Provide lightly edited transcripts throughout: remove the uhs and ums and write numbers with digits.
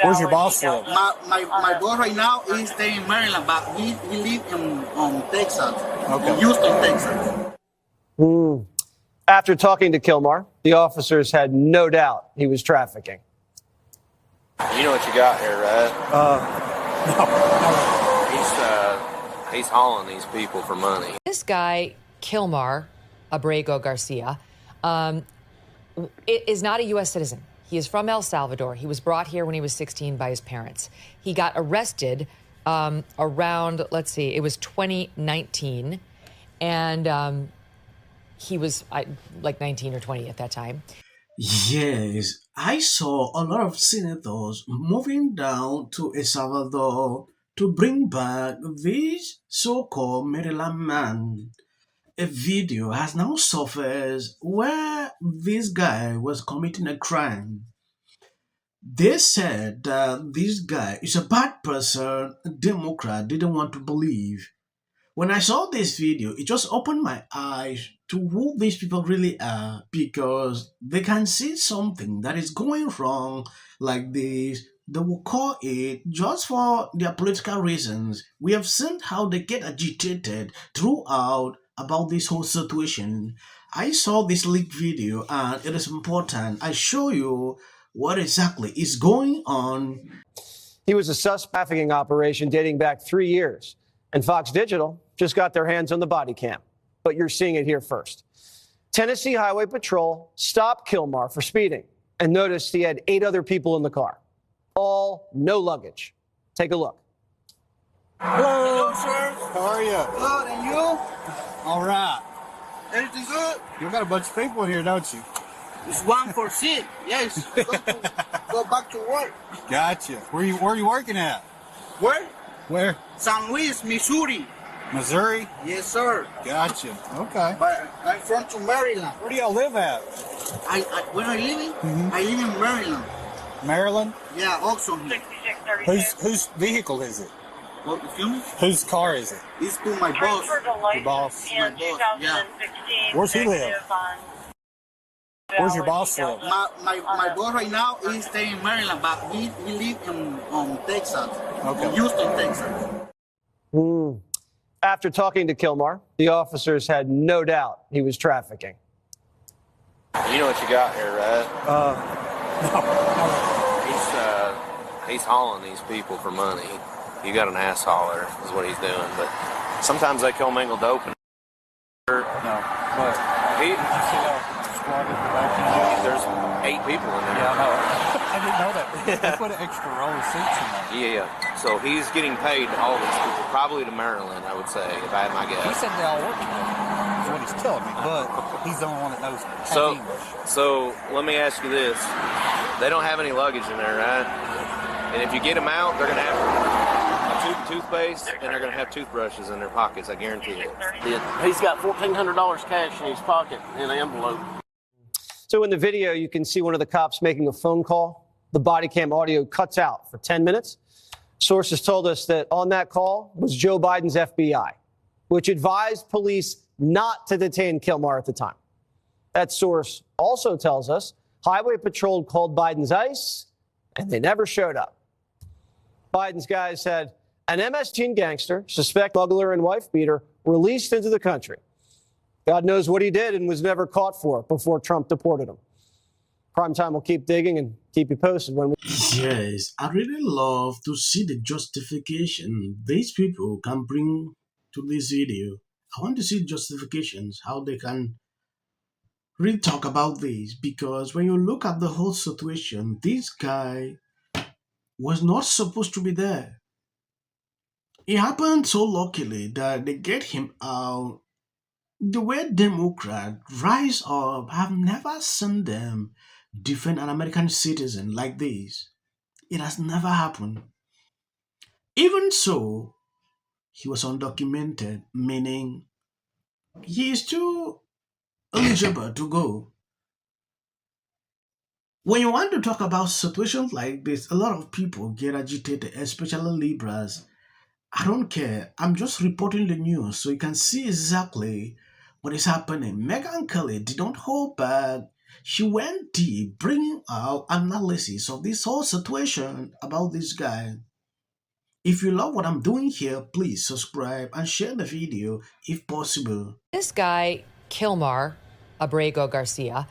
Where's your boss live? My boss right now is staying in Maryland, but he lives in Texas, Okay. in Houston, Texas. After talking to Kilmar, the officers had no doubt he was trafficking. You know what you got here, right? No. He's hauling these people for money. This guy, Kilmar Abrego Garcia, is not a U.S. citizen. He is from El Salvador. He was brought here when he was 16 by his parents. He got arrested around, let's see, it was 2019. And he was like 19 or 20 at that time. Yes, I saw a lot of senators moving down to El Salvador to bring back this so-called Maryland man. A video has now surfaced where this guy was committing a crime. They said that this guy is a bad person. A Democrat didn't want to believe. When I saw this video, it just opened my eyes to who these people really are, because they can see something that is going wrong like this. They will call it just for their political reasons. We have seen how they get agitated throughout about this whole situation. I saw this leaked video and it is important I show you what exactly is going on. He was a suspect trafficking operation dating back 3 years. And Fox Digital just got their hands on the body cam. But you're seeing it here first. Tennessee Highway Patrol stopped Kilmar for speeding and noticed he had 8 other people in the car. All no luggage. Take a look. Hello, sir. How are you? Good, and you? All right. Everything good? You got a bunch of people in here, don't you? It's 1 for sick. Yes. Go back to work. Gotcha. Where are you working at? Where? Where? San Luis, Missouri. Missouri? Yes, sir. Gotcha. Okay. But I'm from to Maryland. Where do y'all live at? Where I live? I live in Maryland. Maryland? Yeah, Oxon. Whose vehicle is it? What, excuse me? Whose car is it? It's to my boss. Your boss? My boss, yeah. Where's he live? Where's your boss live? My boss right now is staying in Maryland, but he lives in Texas, Okay. in Houston, Texas. After talking to Kilmar, the officers had no doubt he was trafficking. You know what you got here, right? No. He's hauling these people for money. You got an ass hauler is what he's doing. But sometimes they commingle dope. No. But There's 8 people in there. yeah, I know. I didn't know that. They put an extra row of seats in there. Yeah. So he's getting paid to haul these people, probably to Maryland, I would say, if I had my He guess. said they all work together. That's what he's telling me. But he's the only one that knows So, English. so let me ask you this: they don't have any luggage in there, right? And if you get them out, they're gonna have a tube of toothpaste and they're gonna have toothbrushes in their pockets. I guarantee it. He's got $1,400 cash in his pocket in an envelope. So in the video, you can see one of the cops making a phone call. The body cam audio cuts out for 10 minutes. Sources told us that on that call was Joe Biden's FBI, which advised police not to detain Kilmar at the time. That source also tells us Highway Patrol called Biden's ICE, and they never showed up. Biden's guys said an MS-13 gangster, suspect smuggler and wife beater, released into the country. God knows what he did and was never caught for before Trump deported him. Primetime will keep digging and keep you posted when we... Yes, I really love to see the justification these people can bring to this video. I want to see justifications, how they can really talk about this, because when you look at the whole situation, this guy was not supposed to be there. It happened so luckily that they get him out. The way Democrats rise up, I've never seen them defend an American citizen like this. It has never happened. Even so, he was undocumented, meaning he is too eligible to go. When you want to talk about situations like this, a lot of people get agitated, especially liberals. I don't care. I'm just reporting the news so you can see exactly what is happening. Megyn Kelly did not hold back. She went deep, bringing out analysis of this whole situation about this guy. If you love what I'm doing here, please subscribe and share the video if possible. This guy, Kilmar Abrego Garcia,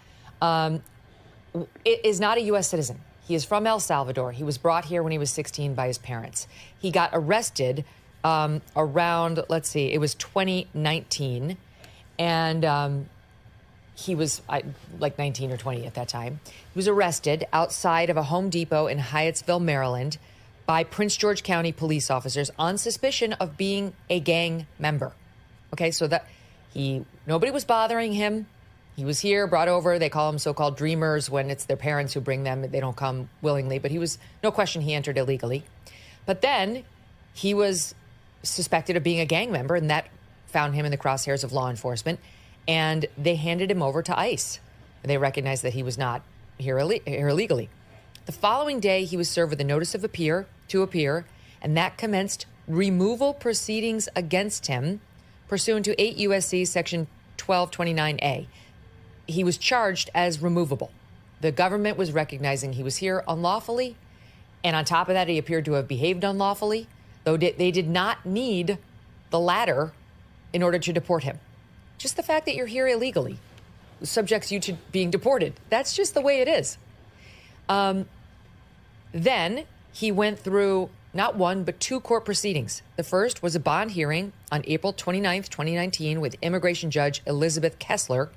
is not a U.S. citizen. He is from El Salvador. He was brought here when he was 16 by his parents. He got arrested around, let's see, it was 2019. And he was like 19 or 20 at that time. He was arrested outside of a Home Depot in Hyattsville, Maryland, by Prince George County police officers on suspicion of being a gang member. Okay, so that nobody was bothering him. He was here, brought over. They call them so-called dreamers when it's their parents who bring them. They don't come willingly, but no question he entered illegally. But then he was suspected of being a gang member, and that found him in the crosshairs of law enforcement, and they handed him over to ICE. They recognized that he was not here illegally. The following day, he was served with a notice of appear, and that commenced removal proceedings against him pursuant to 8 U.S.C. Section 1229A. He was charged as removable. The government was recognizing he was here unlawfully, and on top of that, he appeared to have behaved unlawfully, though they did not need the latter in order to deport him. Just the fact that you're here illegally subjects you to being deported. That's just the way it is. Then he went through not one, but 2 court proceedings. The first was a bond hearing on April 29th, 2019 with immigration judge Elizabeth Kessler,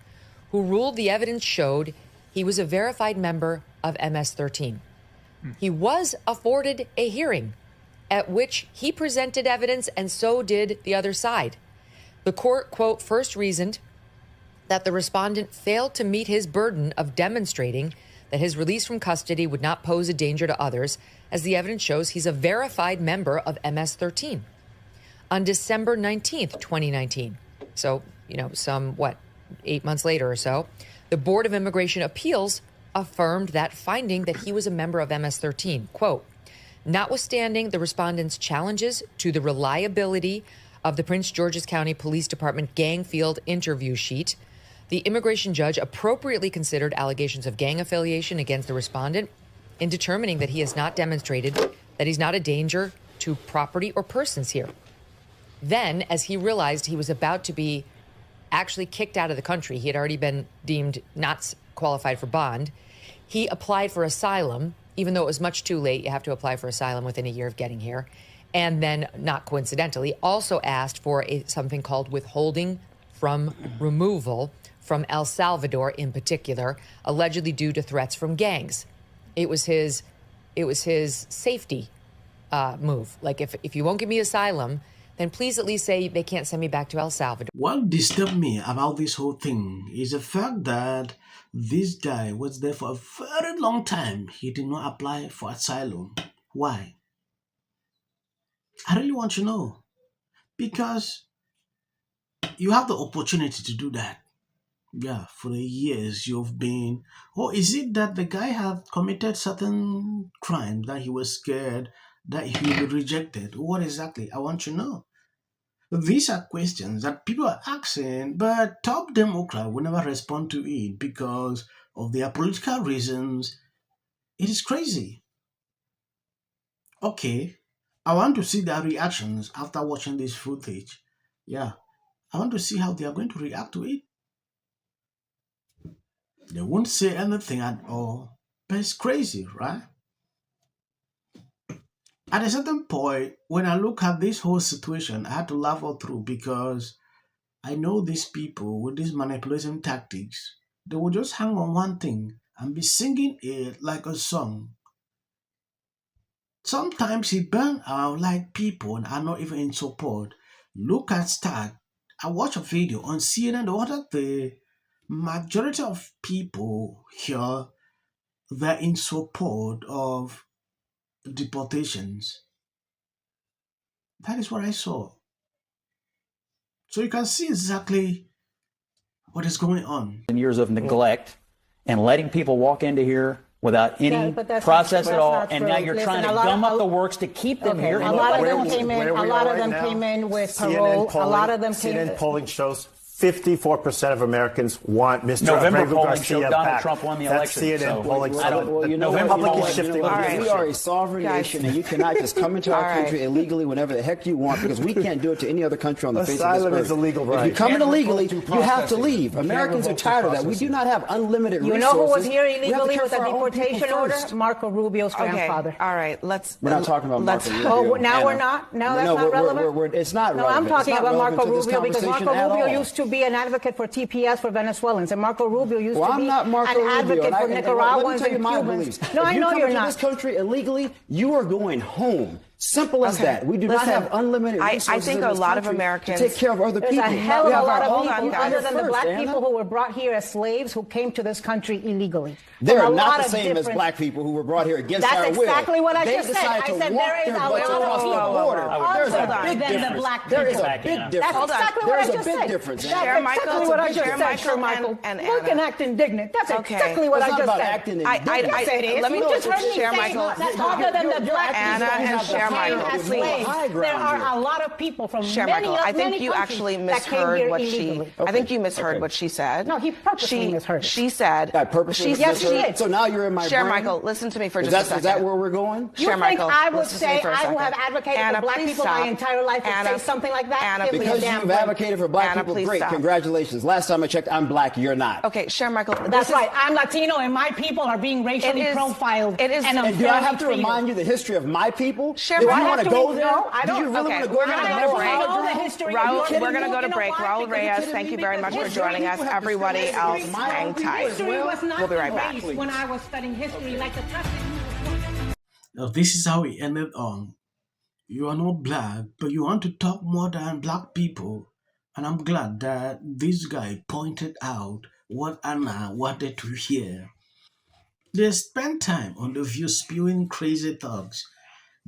who ruled the evidence showed he was a verified member of MS-13. He was afforded a hearing at which he presented evidence, and so did the other side. The court, quote, first reasoned that the respondent failed to meet his burden of demonstrating that his release from custody would not pose a danger to others, as the evidence shows he's a verified member of MS-13. On December 19th, 2019, so, 8 months later or so, the Board of Immigration Appeals affirmed that finding that he was a member of MS-13. Quote, notwithstanding the respondent's challenges to the reliability of the Prince George's County Police Department gang field interview sheet, the immigration judge appropriately considered allegations of gang affiliation against the respondent in determining that he has not demonstrated that he's not a danger to property or persons here. Then, as he realized he was about to be actually kicked out of the country, he had already been deemed not qualified for bond, he applied for asylum, even though it was much too late. You have to apply for asylum within a year of getting here. And then, not coincidentally, also asked for something called withholding from removal from El Salvador in particular, allegedly due to threats from gangs. It was his safety move. Like, if you won't give me asylum, then please at least say they can't send me back to El Salvador. What disturbed me about this whole thing is the fact that this guy was there for a very long time. He did not apply for asylum. Why? I really want to know. Because you have the opportunity to do that. Yeah, for the years you've been. Or is it that the guy had committed certain crimes that he was scared that he would be rejected? What exactly? I want to know. These are questions that people are asking, but top Democrat will never respond to it because of their political reasons. It is crazy. Okay, I want to see their reactions after watching this footage. Yeah, I want to see how they are going to react to it. They won't say anything at all, but it's crazy, right? At a certain point, when I look at this whole situation, I had to laugh all through because I know these people with these manipulation tactics, they will just hang on one thing and be singing it like a song. Sometimes it burns out like people are not even in support. Look at Start. I watched a video on CNN the other day. Majority of people here, they're in support of deportations. That is what I saw. So you can see exactly what is going on. Years of neglect and letting people walk into here without any process at all, and now you're trying to gum up the works to keep them here. A lot of them came in. A lot of them came in with parole. A lot of them came. CNN polling shows 54% of Americans want Mr. November Abrego polling Garcia showed Donald back. Trump won the That's election. CNN polling. Well, you know the what? public is shifting. All right. We are a sovereign nation, and you cannot just come into our country illegally whenever the heck you want, because we can't do it to any other country on the face of this earth. Asylum is a legal right. If you come in illegally, you have to leave. Americans are tired of that. We do not have unlimited resources. You know who was here illegally with a deportation order? Marco Rubio's grandfather. All right. We're not talking about Marco Rubio. Oh, now we're not? No, that's not relevant? It's not relevant. No, I'm talking about Marco Rubio because Marco Rubio used to be an advocate for TPS for Venezuelans, and Marco Rubio used to be an advocate for Nicaraguans and Cubans. No, I know you're not. If you come to this country illegally, you are going home. Simple as that. We do not have unlimited resources. I think a lot of Americans to take care of other people. There's a hell of a lot of people, other than the black people who were brought here as slaves who came to this country illegally. They're not the same as black people who were brought here against our will. That's exactly what I just said. I said there is a lot of people There's a big difference. There is a big difference. That's exactly what I just said. There's a big difference. That's exactly what I just said, Michael. You can act indignant. That's exactly what I just said. Let me just share, Michael. Other than the black Anna and share, Michael. There are a lot of people from Share, many, Michael, I think many you actually that came misheard here what illegally. I think you misheard what she said. No, he purposely misheard it. She said. I purposely misheard. So now you're in my Share, brain? Michael, listen to me for just a second. Is that where we're going? Share, Michael. I would say I who have advocated for black people my entire life would say something like that. Anna, because you've advocated for black people, great. Congratulations. Last time I checked, I'm black. You're not. Okay, Share, Michael. That's right. I'm Latino, and my people are being racially profiled. It is. And do I have to remind you the history of my people? Share, do I want to go there? No, I don't. We're going to go to break. Raul Reyes, thank you very much for joining us. Everybody else, hang tight. We'll be right back. When I was studying history, like the Now, this is how it ended on. You are not black, but you want to talk more than black people. And I'm glad that this guy pointed out what Anna wanted to hear. They spend time on The View spewing crazy thugs,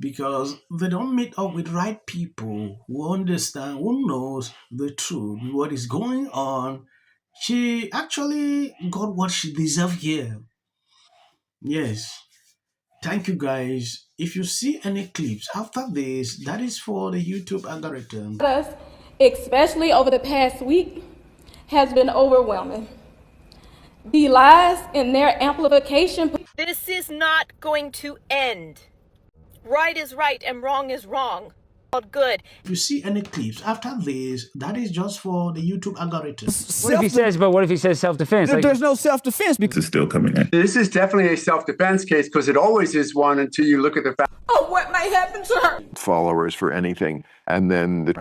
because they don't meet up with right people who understand, who knows the truth, what is going on. She actually got what she deserved here. Yes. Thank you, guys. If you see any clips after this, that is for the YouTube algorithm. Us, especially over the past week, has been overwhelming. The lies and their amplification. This is not going to end. Right is right and wrong is wrong. All good. If you see any clips after this, that is just for the YouTube algorithm. What if he says self-defense? There's no self-defense because it's still coming in. This is definitely a self-defense case because it always is one until you look at the fact. Oh, what might happen to her? Followers for anything, and then the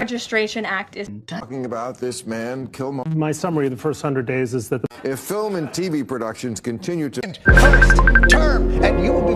Registration Act is talking about this man, Killmonger. My summary of the first 100 days is that if film and TV productions continue to first term, and you will be